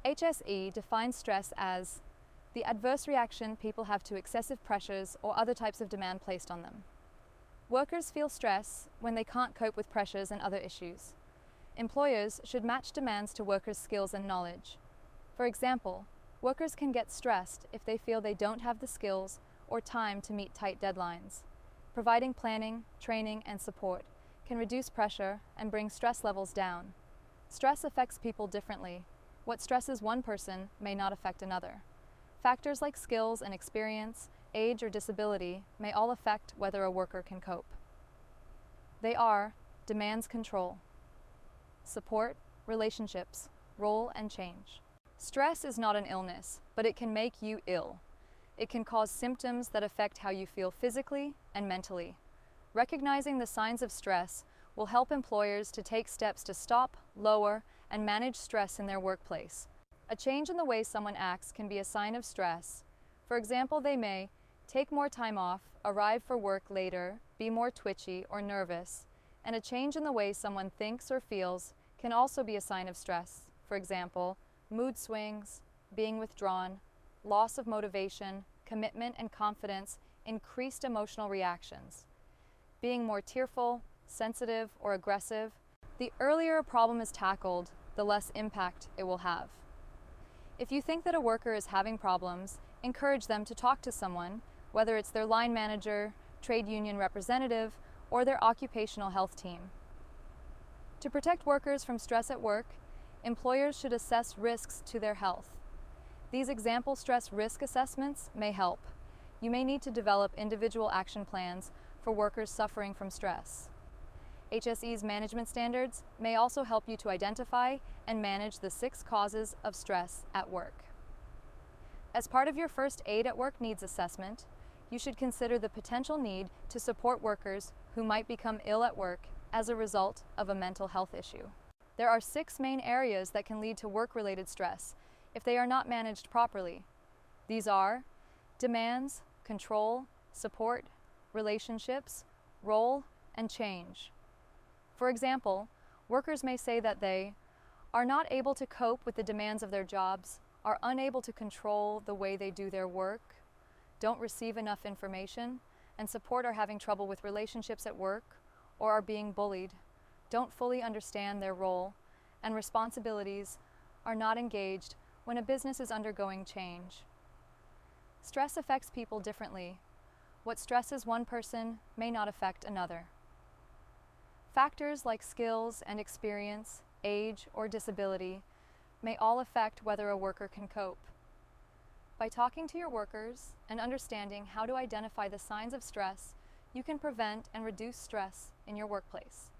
HSE defines stress as the adverse reaction people have to excessive pressures or other types of demand placed on them. Workers feel stress when they can't cope with pressures and other issues. Employers should match demands to workers' skills and knowledge. For example, workers can get stressed if they feel they don't have the skills or time to meet tight deadlines. Providing planning, training, and support can reduce pressure and bring stress levels down. Stress affects people differently. What stresses one person may not affect another. Factors like skills and experience, age, or disability may all affect whether a worker can cope. They are demands control, support, relationships, role, and change. Stress is not an illness, but it can make you ill. It can cause symptoms that affect how you feel physically and mentally. Recognizing the signs of stress will help employers to take steps to stop, lower, and manage stress in their workplace. A change in the way someone acts can be a sign of stress. For example, they may take more time off, arrive for work later, be more twitchy or nervous, and a change in the way someone thinks or feels can also be a sign of stress. For example, mood swings, being withdrawn, loss of motivation, commitment and confidence, increased emotional reactions. Being more tearful, sensitive, or aggressive. The earlier a problem is tackled, the less impact it will have. If you think that a worker is having problems, encourage them to talk to someone, whether it's their line manager, trade union representative, or their occupational health team. To protect workers from stress at work, employers should assess risks to their health. These example stress risk assessments may help. You may need to develop individual action plans for workers suffering from stress. HSE's management standards may also help you to identify and manage the 6 causes of stress at work. As part of your first aid at work needs assessment, you should consider the potential need to support workers who might become ill at work as a result of a mental health issue. There are 6 main areas that can lead to work-related stress if they are not managed properly. These are demands, control, support, relationships, role, and change. For example, workers may say that they are not able to cope with the demands of their jobs, are unable to control the way they do their work, don't receive enough information, and support are having trouble with relationships at work, or are being bullied, don't fully understand their role, and responsibilities, are not engaged when a business is undergoing change. Stress affects people differently. What stresses one person may not affect another. Factors like skills and experience, age, or disability may all affect whether a worker can cope. By talking to your workers and understanding how to identify the signs of stress, you can prevent and reduce stress in your workplace.